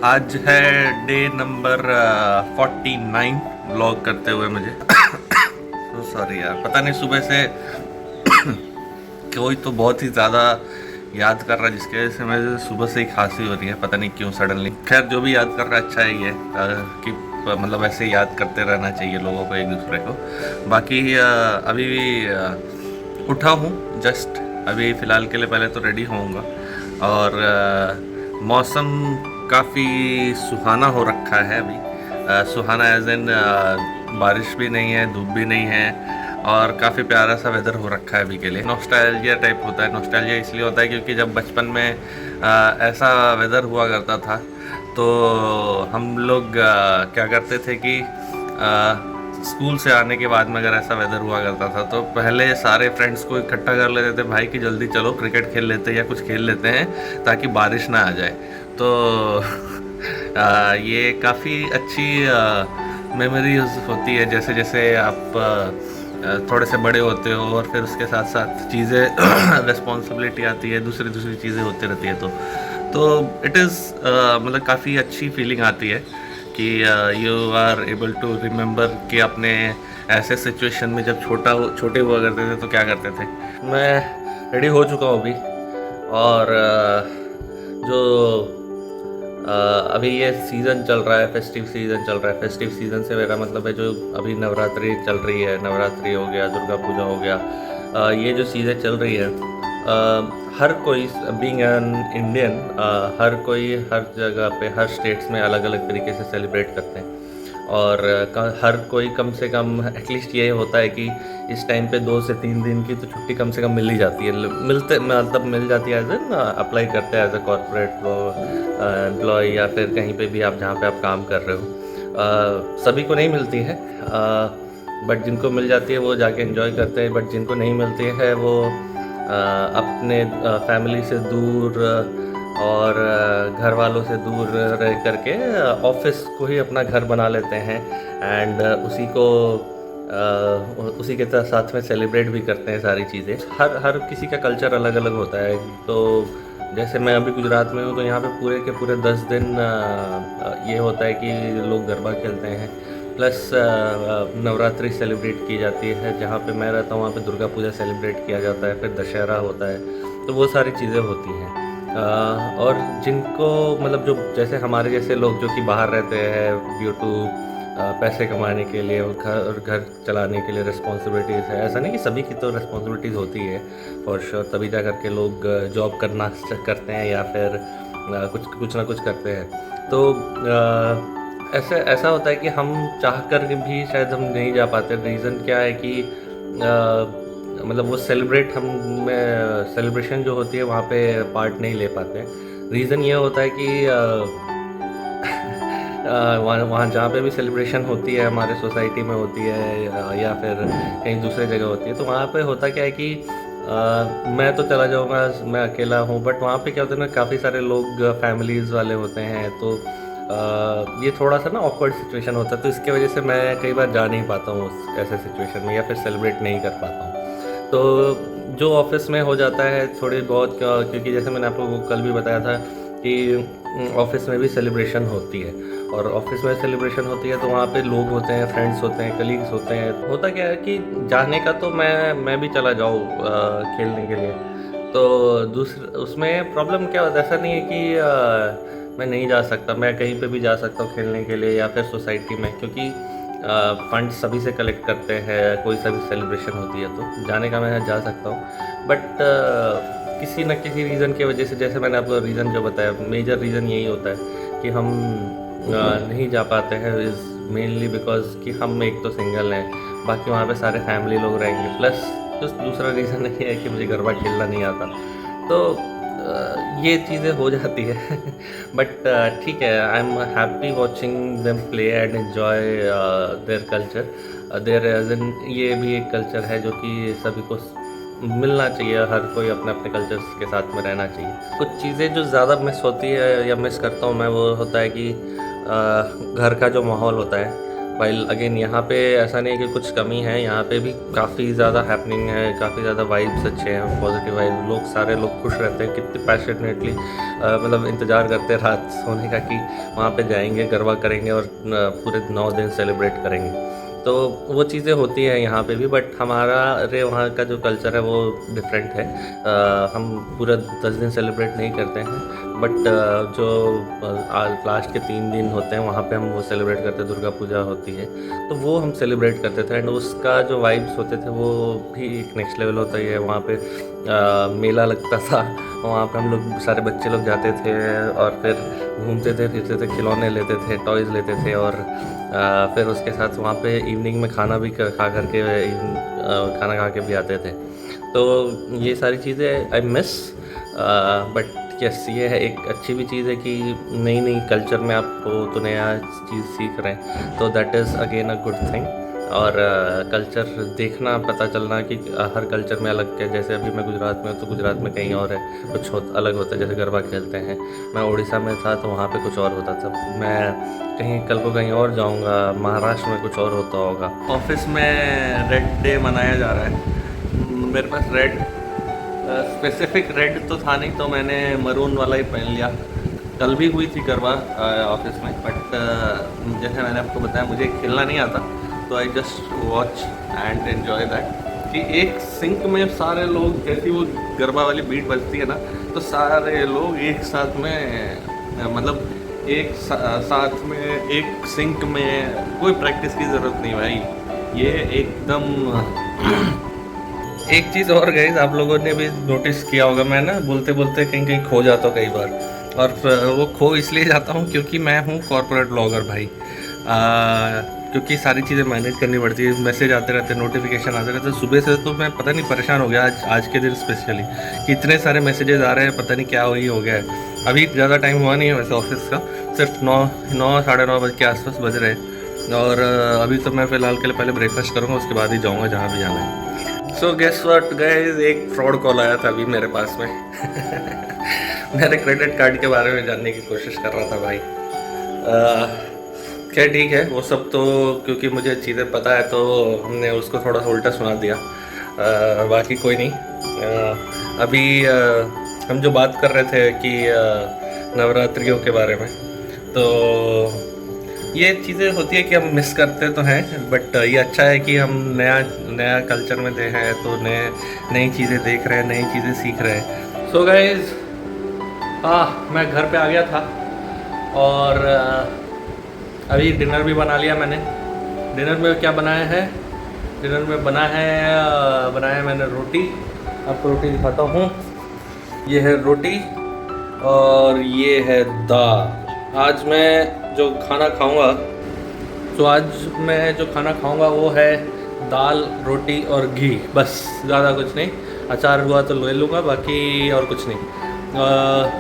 आज है day number 49 vlog करते हुए मुझे तो सॉरी यार, पता नहीं सुबह से कोई तो बहुत ही ज़्यादा याद कर रहा है, जिसकी वजह से मुझे सुबह से ही खांसी हो रही है, पता नहीं क्यों सडनली। खैर जो भी याद कर रहा है अच्छा ही है कि मतलब ऐसे याद करते रहना चाहिए लोगों को, एक दूसरे को। बाकी अभी उठा हूँ जस्ट, अभी फ़िलहाल के लिए पहले तो रेडी होऊंगा। और मौसम काफ़ी सुहाना हो रखा है अभी। सुहाना एज इन बारिश भी नहीं है, धूप भी नहीं है, और काफ़ी प्यारा सा वेदर हो रखा है अभी के लिए। नॉस्टैल्जिया टाइप होता है। नॉस्टैल्जिया इसलिए होता है क्योंकि जब बचपन में ऐसा वेदर हुआ करता था तो हम लोग क्या करते थे कि स्कूल से आने के बाद में अगर ऐसा वेदर हुआ करता था तो पहले सारे फ्रेंड्स को इकट्ठा कर लेते थे, भाई कि जल्दी चलो क्रिकेट खेल लेते हैं या कुछ खेल लेते हैं ताकि बारिश ना आ जाए। तो ये काफ़ी अच्छी मेमोरीज होती है। जैसे जैसे आप थोड़े से बड़े होते हो और फिर उसके साथ साथ चीज़ें रिस्पॉन्सिबिलिटी आती है, दूसरी दूसरी चीज़ें होती रहती है, तो इट इज़ मतलब काफ़ी अच्छी फीलिंग आती है कि you are able to remember कि अपने ऐसे सिचुएशन में जब छोटे हुआ करते थे तो क्या करते थे। मैं रेडी हो चुका हूँ अभी, और जो अभी ये सीज़न चल रहा है, फेस्टिव सीज़न चल रहा है। फेस्टिव सीज़न से मेरा मतलब है जो अभी नवरात्रि चल रही है, नवरात्रि हो गया, दुर्गा पूजा हो गया, ये जो चीज़ें चल रही है, हर कोई बीइंग एन इंडियन, हर कोई हर जगह पे, हर स्टेट्स में अलग अलग तरीके से सेलिब्रेट करते हैं। और हर कोई कम से कम एटलीस्ट ये होता है कि इस टाइम पे 2 से 3 दिन की तो छुट्टी कम से कम मिल ही जाती है। मतलब मिल जाती है एज एन अप्लाई करते हैं एज ए कॉर्पोरेट एम्प्लॉय, या फिर कहीं पे भी आप जहाँ पे आप काम कर रहे हो। सभी को नहीं मिलती है, बट जिनको मिल जाती है वो जाके एंजॉय करते हैं। बट जिनको नहीं मिलती है वो अपने फैमिली से दूर और घर वालों से दूर रह करके ऑफिस को ही अपना घर बना लेते हैं, एंड उसी के साथ में सेलिब्रेट भी करते हैं सारी चीज़ें। हर किसी का कल्चर अलग अलग होता है। तो जैसे मैं अभी गुजरात में हूँ तो यहाँ पे पूरे के पूरे 10 दिन ये होता है कि लोग गरबा खेलते हैं, प्लस नवरात्रि सेलिब्रेट की जाती है। जहाँ पे मैं रहता हूँ वहाँ पे दुर्गा पूजा सेलिब्रेट किया जाता है, फिर दशहरा होता है, तो वो सारी चीज़ें होती हैं। और जिनको मतलब जो जैसे हमारे जैसे लोग जो कि बाहर रहते हैं ड्यू टू पैसे कमाने के लिए और घर चलाने के लिए रिस्पॉन्सिबिलिटीज़ है। ऐसा नहीं कि सभी की तो रिस्पॉन्सिबिलिटीज़ होती है फॉर श्योर, तभी जा करके लोग जॉब करते हैं या फिर कुछ ना कुछ करते हैं। तो ऐसा होता है कि हम चाह कर भी शायद हम नहीं जा पाते। रीज़न क्या है कि मतलब वो सेलिब्रेशन जो होती है वहाँ पे पार्ट नहीं ले पाते। रीज़न ये होता है कि वहाँ जहाँ पे भी सेलिब्रेशन होती है हमारे सोसाइटी में होती है या फिर कहीं दूसरे जगह होती है, तो वहाँ पे होता क्या है कि मैं तो चला जाऊँगा, मैं अकेला हूँ, बट वहाँ पे क्या होता है ना, काफ़ी सारे लोग फैमिलीज़ वाले होते हैं, तो ये थोड़ा सा ना ऑकवर्ड सिचुएशन होता है। तो इसके वजह से मैं कई बार जा नहीं पाता हूँ ऐसे सिचुएशन में, या फिर सेलिब्रेट नहीं कर पाता हूँ। तो जो ऑफिस में हो जाता है थोड़ी बहुत, क्योंकि जैसे मैंने आपको कल भी बताया था कि ऑफिस में भी सेलिब्रेशन होती है, और ऑफिस में सेलिब्रेशन होती है तो वहाँ पे लोग होते हैं, फ्रेंड्स होते हैं, कलीग्स होते हैं। होता क्या है कि जाने का तो मैं भी चला जाऊँ खेलने के लिए, तो उसमें प्रॉब्लम क्या होता है, ऐसा नहीं है कि मैं नहीं जा सकता, मैं कहीं पे भी जा सकता हूँ खेलने के लिए या फिर सोसाइटी में, क्योंकि फंड सभी से कलेक्ट करते हैं, कोई सा भी सेलिब्रेशन होती है तो जाने का मैं जा सकता हूँ। बट किसी न किसी रीज़न की वजह से, जैसे मैंने आपको रीज़न जो बताया, मेजर रीज़न यही होता है कि हम नहीं जा पाते हैं। इज़ मेनली बिकॉज कि हम एक तो सिंगल हैं, बाकी वहाँ पे सारे फैमिली लोग रहेंगे, प्लस जो दूसरा रीज़न ये है कि मुझे गरबा खेलना नहीं आता। तो ये चीज़ें हो जाती है बट ठीक है, I am happy watching them play and enjoy their culture. Their age in ये भी एक कल्चर है जो कि सभी को मिलना चाहिए, हर कोई अपने अपने कल्चर्स के साथ में रहना चाहिए। कुछ चीज़ें जो ज़्यादा मिस होती है या मिस करता हूँ मैं, वो होता है कि घर का जो माहौल होता है वाइल अगेन यहाँ पे ऐसा नहीं है कि कुछ कमी है, यहाँ पे भी काफ़ी ज़्यादा हैपनिंग है, काफ़ी ज़्यादा वाइब्स अच्छे हैं, पॉजिटिव वाइब, लोग सारे लोग खुश रहते हैं, कितने पैशनेटली मतलब इंतज़ार करते हैं रात सोने का कि वहाँ पे जाएंगे, गरबा करेंगे और पूरे 9 दिन सेलिब्रेट करेंगे। तो वो चीज़ें होती हैं यहाँ पे भी, बट हमारा वहाँ का जो कल्चर है वो डिफरेंट है। हम पूरा 10 दिन सेलिब्रेट नहीं करते हैं, बट जो लास्ट के 3 दिन होते हैं वहाँ पे हम वो सेलिब्रेट करते हैं, दुर्गा पूजा होती है तो वो हम सेलिब्रेट करते थे। एंड उसका जो वाइब्स होते थे वो भी एक नेक्स्ट लेवल होता है। वहाँ पे मेला लगता था, वहाँ पे हम लोग सारे बच्चे लोग जाते थे और फिर घूमते थे फिरते थे, खिलौने लेते थे, टॉयज़ लेते थे और फिर उसके साथ वहाँ पे इवनिंग में खाना भी खा करके खाना खा के भी आते थे। तो ये सारी चीज़ें आई मिस, बट यस ये है एक अच्छी भी चीज़ है कि नई नई कल्चर में आप हो तो नया चीज़ सीख रहे हैं, तो that is again a good thing. और कल्चर देखना, पता चलना कि हर कल्चर में अलग है। जैसे अभी मैं गुजरात में हूँ तो गुजरात में कहीं और है, कुछ अलग होता है, जैसे गरबा खेलते हैं। मैं उड़ीसा में था तो वहाँ पे कुछ और होता था। मैं कहीं कल को कहीं और जाऊँगा, महाराष्ट्र में कुछ और होता होगा। ऑफिस में रेड डे मनाया जा रहा है, मेरे पास रेड स्पेसिफिक रेड तो था नहीं, तो मैंने मरून वाला ही पहन लिया। कल भी हुई थी गरबा ऑफिस में, बट जैसे मैंने आपको बताया मुझे खेलना नहीं आता, तो I just watch and enjoy that कि एक सिंक में सारे लोग, जैसी वो गरबा वाली बीट बजती है ना, तो सारे लोग एक साथ में मतलब एक साथ में एक सिंक में, कोई प्रैक्टिस की ज़रूरत नहीं भाई, ये एकदम एक चीज़ और गाइस, आप लोगों ने भी नोटिस किया होगा, मैं ना बोलते बोलते कहीं कहीं खो जाता हूँ कई बार, और वो खो इसलिए जाता हूँ क्योंकि मैं हूँ कॉर्पोरेट ब्लॉगर भाई। क्योंकि सारी चीज़ें मैनेज करनी पड़ती है, मैसेज आते रहते हैं, नोटिफिकेशन आते रहते हैं सुबह से, तो मैं पता नहीं परेशान हो गया आज के दिन स्पेशली कि इतने सारे मैसेजेस आ रहे हैं, पता नहीं क्या हो गया है। अभी ज़्यादा टाइम हुआ नहीं है वैसे ऑफिस का, सिर्फ 9 साढ़े 9 बजे के आसपास बज रहे हैं, और अभी तो मैं फ़िलहाल के लिए पहले ब्रेकफास्ट करूँगा, उसके बाद ही जाऊँगा जहाँ भी जाना है। सो गेस व्हाट गाइस, एक फ्रॉड कॉल आया था अभी मेरे पास में मेरे क्रेडिट कार्ड के बारे में जानने की कोशिश कर रहा था भाई। क्या ठीक है वो सब, तो क्योंकि मुझे चीज़ें पता है तो हमने उसको थोड़ा सा उल्टा सुना दिया, बाकी कोई नहीं। अभी हम जो बात कर रहे थे कि नवरात्रियों के बारे में, तो ये चीज़ें होती है कि हम मिस करते तो हैं, बट ये अच्छा है कि हम नया कल्चर में दे हैं, तो नई चीज़ें देख रहे हैं, नई चीज़ें सीख रहे हैं। सो गाइज, मैं घर पे आ गया था और अभी डिनर भी बना लिया मैंने। डिनर में क्या बनाया है? डिनर में बनाया मैंने रोटी। आपको रोटी दिखाता हूँ, ये है रोटी और ये है दाल। आज मैं जो खाना खाऊंगा, तो आज मैं जो खाना खाऊंगा वो है दाल, रोटी और घी, बस, ज़्यादा कुछ नहीं। अचार हुआ तो ले लूँगा, बाकी और कुछ नहीं।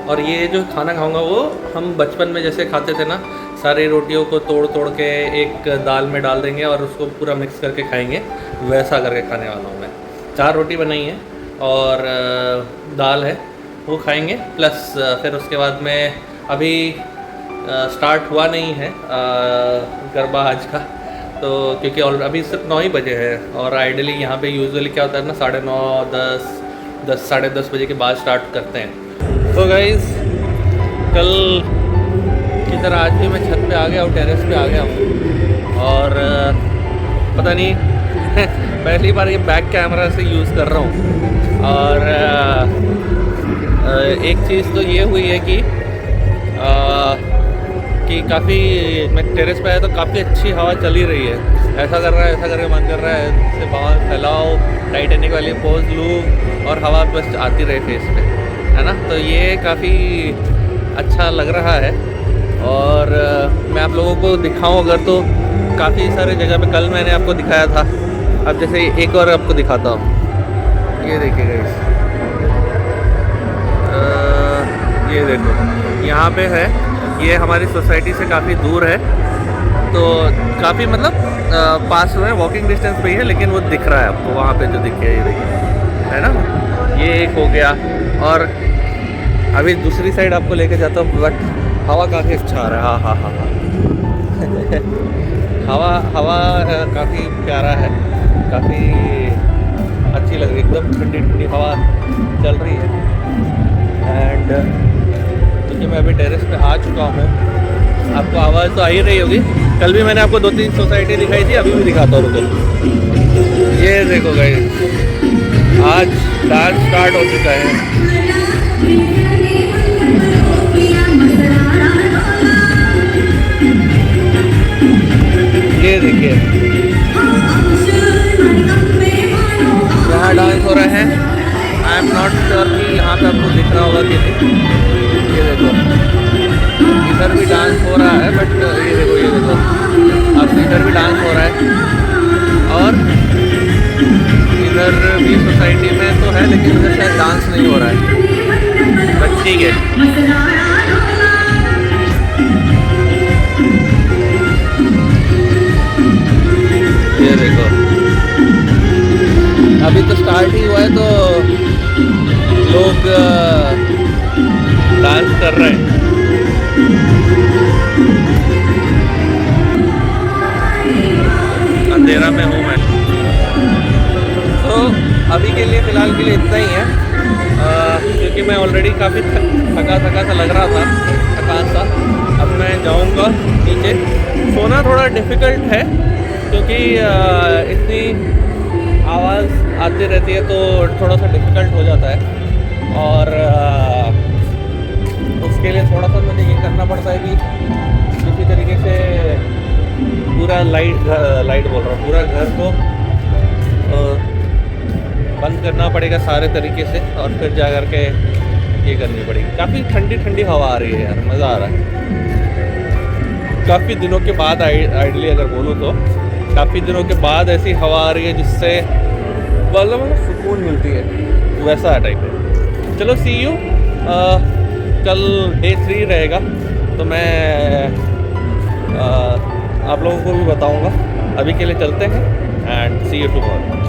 और ये जो खाना खाऊंगा वो हम बचपन में जैसे खाते थे ना, सारी रोटियों को तोड़ के एक दाल में डाल देंगे और उसको पूरा मिक्स करके खाएंगे, वैसा करके खाने वाला हूँ मैं। 4 रोटी बनाई है और दाल है, वो खाएंगे। प्लस फिर उसके बाद में अभी स्टार्ट हुआ नहीं है गरबा आज का, तो क्योंकि और अभी सिर्फ 9 ही बजे हैं, और आइडियली यहाँ पे यूजुअली क्या होता है ना, 9:30 साढ़े 10 बजे के बाद स्टार्ट करते हैं। तो गाइज़, कल की तरह आज भी मैं छत पे आ गया हूँ, टेरेस पे आ गया हूँ, और पता नहीं पहली बार ये बैक कैमरा से यूज़ कर रहा हूँ। और एक चीज़ तो ये हुई है कि काफ़ी, मैं टेरेस पे आया तो काफ़ी अच्छी हवा चली रही है। ऐसा करके मन कर रहा है इससे बाहर फैलाओ, टाइटैनिक वाली पोज लूँ और हवा बस आती रहे फेस पे, है ना। तो ये काफ़ी अच्छा लग रहा है। और मैं आप लोगों को दिखाऊं अगर, तो काफ़ी सारे जगह पे कल मैंने आपको दिखाया था। अब जैसे एक और आपको दिखाता हूँ, ये देखिएगा, ये देखो यहाँ पे है, ये हमारी सोसाइटी से काफ़ी दूर है, तो काफ़ी मतलब पास में वॉकिंग डिस्टेंस पे ही है, लेकिन वो दिख रहा है आपको वहाँ पे जो दिख रहा है, ये देखिए, है ना। ये एक हो गया, और अभी दूसरी साइड आपको लेके जाता हूँ, बट हवा काफ़ी अच्छा आ रहा है। हाँ हवा हवा काफ़ी प्यारा है, काफ़ी अच्छी लग रही है, एकदम ठंडी ठंडी हवा चल रही है। एंड क्योंकि मैं अभी टेरेस पे आ चुका हूँ, आपको आवाज़ तो आ ही रही होगी। कल भी मैंने आपको 2-3 सोसाइटी दिखाई थी, अभी भी दिखाता हूँ रुको। ये देखो गाइस, आज डांस स्टार्ट हो चुका है। ये देखिए यहाँ डांस हो रहा है। आई एम नॉट श्योर कि यहाँ पे आपको दिख रहा होगा कि नहीं। ये देखो इधर भी डांस हो रहा है, बट ये देखो आपको इधर भी डांस हो रहा है, और इधर भी सोसाइटी में तो है, लेकिन इधर शायद डांस नहीं हो रहा है, बट ठीक है। ये देखो अभी तो स्टार्ट ही हुआ है, तो लोग डांस कर रहे हैं। अंधेरा में हूँ मैं, तो अभी के लिए फ़िलहाल के लिए इतना ही है, क्योंकि मैं ऑलरेडी काफ़ी थका सा लग रहा था, थकान सा। अब मैं जाऊँगा नीचे। सोना थोड़ा डिफ़िकल्ट है, क्योंकि इतनी आवाज़ आती रहती है, तो थोड़ा सा डिफ़िकल्ट हो जाता है। और उसके लिए थोड़ा सा मुझे ये करना पड़ता है कि किसी तरीके से पूरा लाइट बोल रहा हूँ, पूरा घर को बंद करना पड़ेगा सारे तरीके से, और फिर जा कर के ये करनी पड़ेगी। काफ़ी ठंडी ठंडी हवा आ रही है यार, मज़ा आ रहा है। काफ़ी दिनों के बाद आइडली अगर बोलूँ तो काफ़ी दिनों के बाद ऐसी हवा आ रही है जिससे मतलब सुकून मिलती है, वैसा टाइप है। चलो सी यू। कल डे 3 रहेगा, तो मैं आप लोगों को भी बताऊंगा। अभी के लिए चलते हैं, एंड सी यू टुमारो।